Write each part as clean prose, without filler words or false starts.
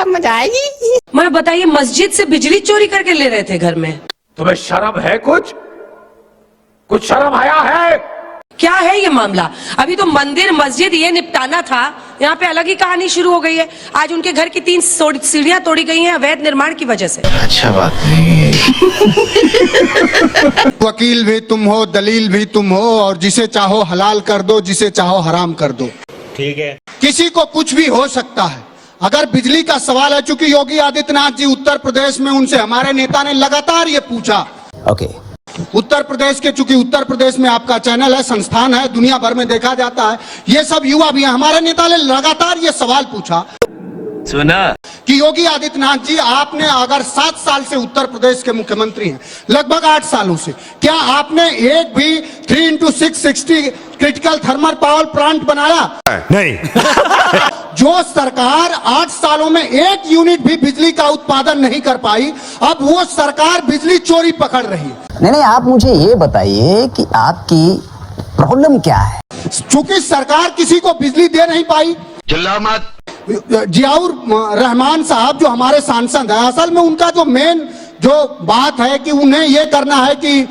मजा आएगी। मैं बताइए, मस्जिद से बिजली चोरी करके ले रहे थे घर में? तुम्हें शर्म है? कुछ शर्म आया है? क्या है ये मामला? अभी तो मंदिर मस्जिद ये निपटाना था, यहाँ पे अलग ही कहानी शुरू हो गई है। आज उनके घर की 3 सीढ़ियां तोड़ी गई हैं अवैध निर्माण की वजह से। अच्छा बात नहीं। वकील भी तुम हो, दलील भी तुम हो, और जिसे चाहो हलाल कर दो, जिसे चाहो हराम कर दो। ठीक है, किसी को कुछ भी हो सकता है। अगर बिजली का सवाल है, चूंकि योगी आदित्यनाथ जी उत्तर प्रदेश में, उनसे हमारे नेता ने लगातार ये पूछा। ओके। उत्तर प्रदेश के, चूंकि उत्तर प्रदेश में आपका चैनल है, संस्थान है, दुनिया भर में देखा जाता है, ये सब युवा भी हैं। हमारे नेता ने लगातार ये सवाल पूछा, सुना कि योगी आदित्यनाथ जी, आपने अगर 7 साल से उत्तर प्रदेश के मुख्यमंत्री हैं, लगभग 8 सालों से, क्या आपने एक भी 3x660 critical thermal power plant बनाया? नहीं। जो सरकार 8 सालों में 1 यूनिट भी बिजली का उत्पादन नहीं कर पाई, अब वो सरकार बिजली चोरी पकड़ रही है। नहीं, आप मुझे ये बताइए कि आपकी प्रॉब्लम क्या है? चूंकि सरकार किसी को बिजली दे नहीं पाई। चिल्ला मत। जियाउर रहमान साहब जो हमारे सांसद हैं, असल में उनका जो मेन जो बात है कि उन्हें ये करना है कि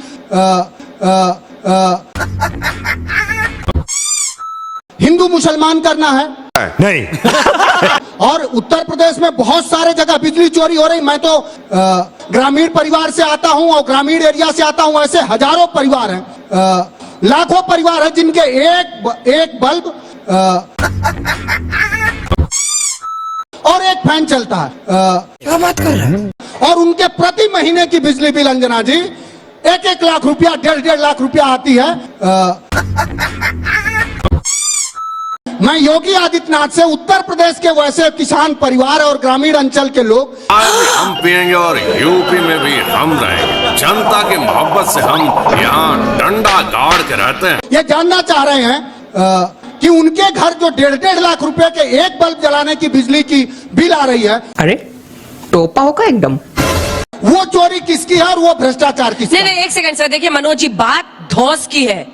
हिंदू मुसलमान करना है। नहीं। और उत्तर प्रदेश में बहुत सारे जगह बिजली चोरी हो रही। मैं तो ग्रामीण परिवार से आता हूं और ग्रामीण एरिया से आता हूं। ऐसे हजारों परिवार हैं, लाखों परिवार हैं जिनके एक बल्ब और एक फैन चलता है। क्या बात कर रहे हैं? और उनके प्रति महीने की बिजली बिल, अंजना जी, 1-1 लाख रुपया, 1.5 लाख रुपया आती है। मैं योगी आदित्यनाथ से उत्तर प्रदेश के वैसे किसान परिवार और ग्रामीण अंचल के लोग, आज भी हम पिएंगे और यूपी में भी हम रहेंगे। जनता की मोहब्बत से हम यहाँ डंडा गाड़ के रहते हैं। ये जानना चाह रहे हैं कि उनके घर जो 1.5 लाख रुपए के एक बल्ब जलाने की बिजली की बिल आ रही है, अरे टोपा होगा एकदम। वो चोरी किसकी है और वो भ्रष्टाचार किसका? नहीं, एक सेकंड सर, देखिए मनोज जी, बात धौंस की है।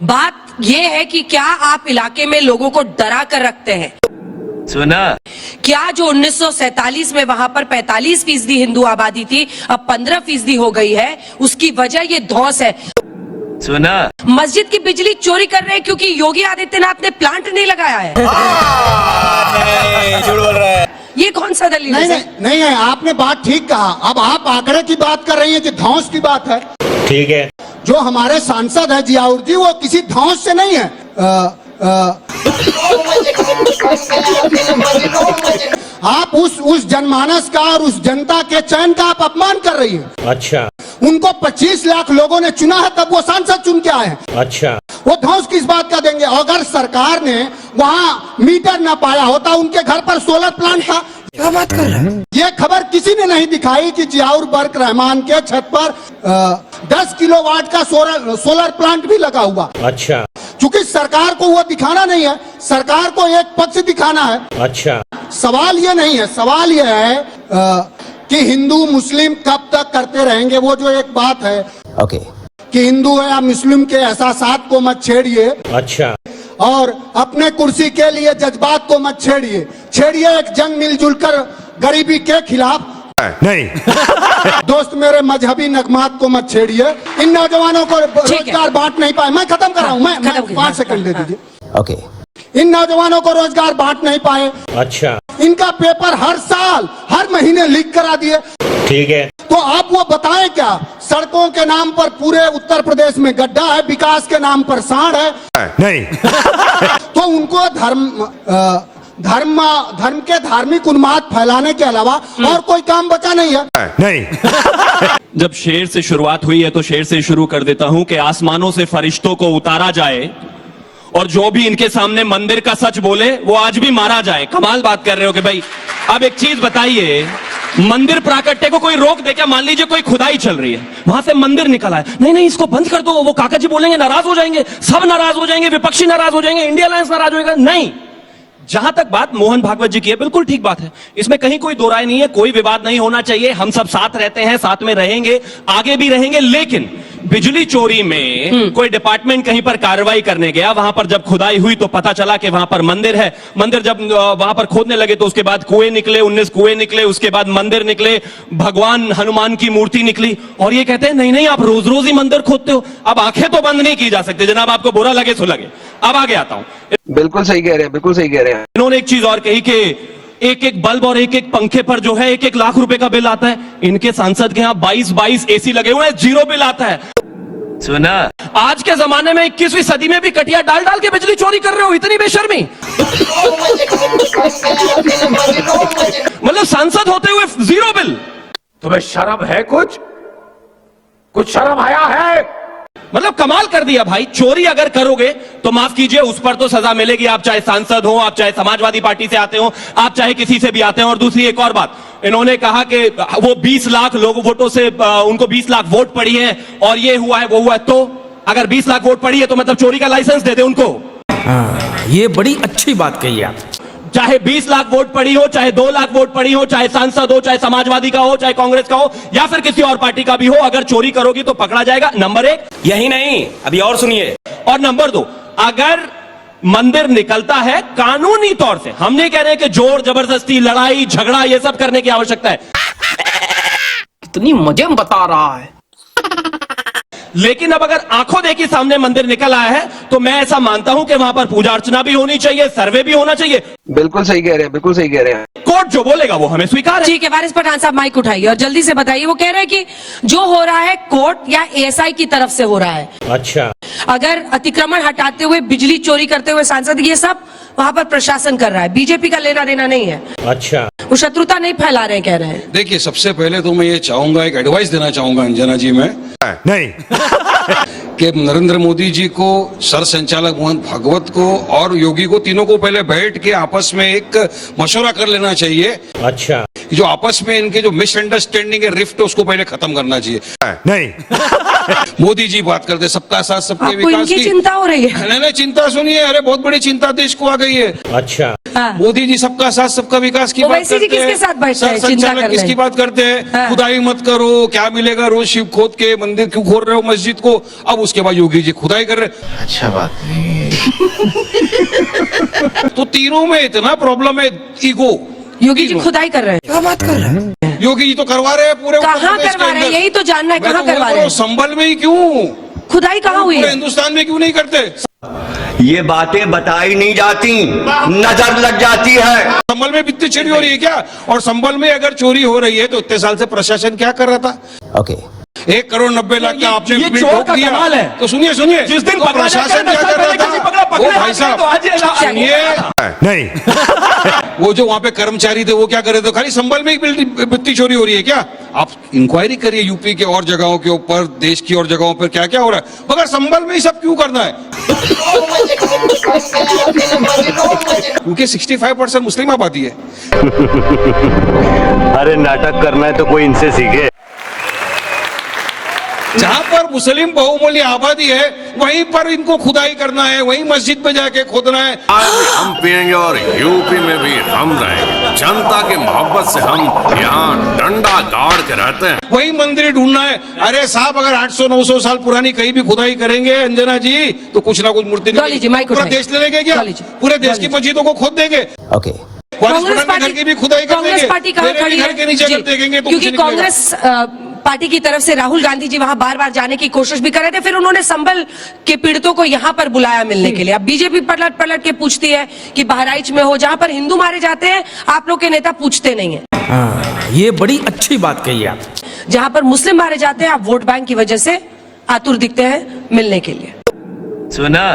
बात ये है कि क्या आप इलाके में लोगों को डरा कर रखते हैं? सुना क्या जो 1947 में वहां पर 45% हिंदू आबादी थी, अब 15% हो गई है, उसकी वजह ये धौंस है? सुना मस्जिद की बिजली चोरी कर रहे हैं क्योंकि योगी आदित्यनाथ ने प्लांट नहीं लगाया है। नहीं, झूठ बोल रहा है। ये कौन सा दलील नहीं, है? नहीं है, आपने बात ठीक कहा। अब आप आंकड़े की बात कर रही हैं कि धौंस की बात है। ठीक है, जो हमारे सांसद है जियाउर जी, वो किसी धौंस से नहीं है। आप उस जनमानस का और उस जनता के चयन का आप अपमान कर रही हैं। अच्छा उनको 25 लाख लोगों ने चुना है, तब वो सांसद चुन के आए हैं। अच्छा, वो धौंस किस बात का देंगे? अगर सरकार ने वहाँ मीटर न पाया होता, उनके घर पर सोलर प्लांट था। क्या बात कर रहे हैं? ये खबर किसी ने नहीं दिखाई कि जियाउर बर्क रहमान के छत पर 10 किलोवाट का सोलर प्लांट भी लगा हुआ। अच्छा, चूंकि सरकार को वो दिखाना नहीं है, सरकार को एक पक्ष दिखाना है। अच्छा, सवाल ये नहीं है, सवाल ये है कि हिंदू मुस्लिम कब तक करते रहेंगे। वो जो एक बात है, ओके, कि हिंदू है या मुस्लिम के एहसासात को मत छेड़िए, अच्छा, और अपने कुर्सी के लिए जज्बात को मत छेड़िए एक जंग मिलजुल कर गरीबी के खिलाफ। नहीं। दोस्त मेरे, मजहबी नगमात को मत छेड़िए। इन नौजवानों को रोजगार बांट नहीं पाए। मैं खत्म कर रहा हूँ, मैं 5 सेकंड दे दीजिए। ओके, इन नौजवानों को रोजगार बांट नहीं पाए। अच्छा, इनका पेपर हर साल हर महीने लीक करा दिए। ठीक है, तो आप वो बताएं क्या? सड़कों के नाम पर पूरे उत्तर प्रदेश में गड्ढा है, विकास के नाम पर सांड है। नहीं। तो उनको धर्म के धार्मिक उन्माद फैलाने के अलावा और कोई काम बचा नहीं है। नहीं। जब शेर से शुरुआत हुई है तो शेर से शुरू कर देता हूं कि आसमानों से फरिश्तों को उतारा जाए और जो भी इनके सामने मंदिर का सच बोले वो आज भी मारा जाए। कमाल बात कर रहे हो कि भाई, अब एक चीज बताइए, मंदिर प्राकट्य को कोई रोक दे क्या? मान लीजिए कोई खुदाई चल रही है, वहां से मंदिर निकला है, नहीं इसको बंद कर दो, वो काका जी बोलेंगे, नाराज हो जाएंगे, सब नाराज हो जाएंगे, विपक्षी नाराज हो जाएंगे, इंडिया अलायंस नाराज होगा। नहीं, जहां तक बात मोहन भागवत जी की है, बिल्कुल ठीक बात है, इसमें कहीं कोई दो राय नहीं है, कोई विवाद नहीं होना चाहिए। हम सब साथ रहते हैं, साथ में रहेंगे, आगे भी रहेंगे, लेकिन बिजली चोरी में कोई डिपार्टमेंट कहीं पर कार्रवाई करने गया, वहां पर जब खुदाई हुई तो पता चला कि वहां पर मंदिर है। मंदिर जब वहां पर खोदने लगे तो उसके बाद कुएं निकले, 19 कुएं निकले, उसके बाद मंदिर निकले, भगवान हनुमान की मूर्ति निकली। और ये कहते हैं नहीं नहीं आप रोज रोज ही मंदिर खोदते हो। अब आंखें तो बंद नहीं की जा सकती जनाब, आपको बुरा लगे सो लगे। अब आगे आता हूं। बिल्कुल सही कह रहे हैं, बिल्कुल सही कह रहे हैं। इन्होंने एक चीज और कही कि एक एक बल्ब और एक एक पंखे पर जो है 1-1 लाख रुपए का बिल आता है। इनके सांसद के यहां 22 एसी लगे हुए हैं, 0 बिल आता है। सुना? आज के जमाने में 21वीं सदी में भी कटिया डाल डाल के बिजली चोरी कर रहे हो, इतनी बेशर्मी। मतलब सांसद होते हुए 0 बिल। तुम्हें शर्म है? कुछ शर्म आया है? मतलब कमाल कर दिया भाई। चोरी अगर करोगे तो माफ कीजिए उस पर तो सजा मिलेगी, आप चाहे सांसद हो, आप चाहे समाजवादी पार्टी से आते हो, आप चाहे किसी से भी आते हो। और दूसरी एक और बात, इन्होंने कहा कि वो 20 लाख लोग वोटों से उनको 20 लाख वोट पड़ी है और ये हुआ है वो हुआ है। तो अगर 20 लाख वोट पड़ी है तो मतलब चोरी का लाइसेंस दे दे उनको। ये बड़ी अच्छी बात कही आप। चाहे 20 लाख वोट पड़ी हो, चाहे 2 लाख वोट पड़ी हो, चाहे सांसद हो, चाहे समाजवादी का हो, चाहे कांग्रेस का हो, या फिर किसी और पार्टी का भी हो, अगर चोरी करोगी तो पकड़ा जाएगा। नंबर 1 यही नहीं, अभी और सुनिए। और नंबर 2, अगर मंदिर निकलता है कानूनी तौर से, हम नहीं कह रहे कि जोर जबरदस्ती लड़ाई झगड़ा ये सब करने की आवश्यकता है, कितनी मजे में बता रहा है। लेकिन अब अगर आंखों देखी सामने मंदिर निकल आया है तो मैं ऐसा मानता हूं कि वहां पर पूजा अर्चना भी होनी चाहिए, सर्वे भी होना चाहिए। बिल्कुल सही कह रहे हैं, बिल्कुल सही कह रहे हैं। कोर्ट जो बोलेगा वो हमें स्वीकार है। ठीक है, वारिस पठान साहब माइक उठाइए और जल्दी से बताइए। वो कह रहे हैं कि जो हो रहा है कोर्ट या एएसआई की तरफ से हो रहा है। अच्छा, अगर अतिक्रमण हटाते हुए, बिजली चोरी करते हुए सांसद, ये सब वहां पर प्रशासन कर रहा है, बीजेपी का लेना देना नहीं है। अच्छा, वो शत्रुता नहीं फैला रहे, कह रहे हैं। देखिए, सबसे पहले तो मैं ये चाहूंगा, एक एडवाइस देना चाहूंगा अंजना जी में नहीं कि नरेंद्र मोदी जी को, सर संचालक मोहन भागवत को और योगी को, तीनों को पहले बैठ के आपस में एक मशवरा कर लेना चाहिए। अच्छा, जो आपस में इनके जो मिसअंडरस्टैंडिंग है, रिफ्ट, उसको पहले खत्म करना चाहिए। नहीं मोदी जी बात करते सबका साथ सबके आपको विकास इनकी की चिंता हो रही है? नहीं, चिंता सुनिए, अरे बहुत बड़ी चिंता देश को आ गई है। अच्छा, हाँ। मोदी जी सबका साथ सबका विकास की वो बात वैसे जी करते हैं। किसके साथ बैठते हैं? सर चिंता संचालक करने। किसकी बात करते हैं? हाँ। खुदाई मत करो, क्या मिलेगा रोज शिव खोद के, मंदिर क्यों खोद रहे हो मस्जिद को। अब उसके बाद योगी जी खुदाई कर रहे। अच्छा बात नहीं। तो तीनों में इतना प्रॉब्लम है, ईगो। योगी जी खुदाई कर रहे हैं। क्या बात कर रहे हैं? योगी जी तो करवा रहे हैं पूरे उत्तर कहाँ प्रदेश के करवा रहे हैं? अंदर। यही तो जानना है, मैं कहाँ तो करवा बोल रहे हैं? संभल में ही क्यों? खुदाई कहाँ हुई पूरे है? हिंदुस्तान में क्यों नहीं करते? ये बातें बताई नहीं जाती, नजर लग जाती है। संभल में बिजली चोरी हो रही है क्या? और संभल में अगर चोरी हो रही है तो इतने साल से प्रशासन क्या कर रहा था? ओके 1,90,00,000 का आपने ये बिल चोर ठोक का दिया। कमाल है। तो सुनिए जिस दिन तो पकड़ा प्रशासन जाता है, क्या कर पहले किसी रहा पकड़ा, था? पकड़े वो भाई हाथ में तो आज ये साहब सुनिए, नहीं वो जो वहाँ पे कर्मचारी थे वो क्या कर रहे थे? खाली संभल में ही बिजली चोरी हो रही है क्या? आप इंक्वायरी करिए यूपी के और जगहों के ऊपर, देश की और जगहों पर क्या क्या हो रहा है। मगर संभल में ही सब क्यों करना है? क्योंकि 65% मुस्लिम आबादी है। अरे नाटक करना है तो कोई इनसे सीखे। जहां पर मुस्लिम बहुमूल्य आबादी है वहीं पर इनको खुदाई करना है, वहीं मस्जिद में जाके खोदना है। आज भी हम पिएंगे और यूपी में भी हम रहेंगे। जनता की मोहब्बत से हम यहाँ डंडा गाड़ के रहते हैं। वही मंदिर ढूंढना है। अरे साहब, अगर 800-900 साल पुरानी कहीं भी खुदाई करेंगे अंजना जी तो कुछ ना कुछ मूर्ति जी, माइक पूरा उठाइए। देश ले लेंगे क्या? डॉली जी, पूरे देश की मस्जिदों को खोद देंगे। ओके कांग्रेस पार्टी घर की भी खुदाई कर कांग्रेस देंगे। पार्टी कहाँ मेरे भी खड़ी घर के नीचे है? कर देंगे तो क्योंकि कुछ निकलेगा। कांग्रेस पार्टी की तरफ से राहुल गांधी जी वहां बार बार जाने की कोशिश भी कर रहे थे, फिर उन्होंने संभल के पीड़ितों को यहां पर बुलाया मिलने के लिए। अब बीजेपी पलट पलट के पूछती है कि बहराइच में हो, जहां पर हिंदू मारे जाते हैं, आप लोग के नेता पूछते नहीं है। ये बड़ी अच्छी बात कही आप। जहां पर मुस्लिम मारे जाते हैं, आप वोट बैंक की वजह से आतुर दिखते हैं मिलने के लिए। सुना?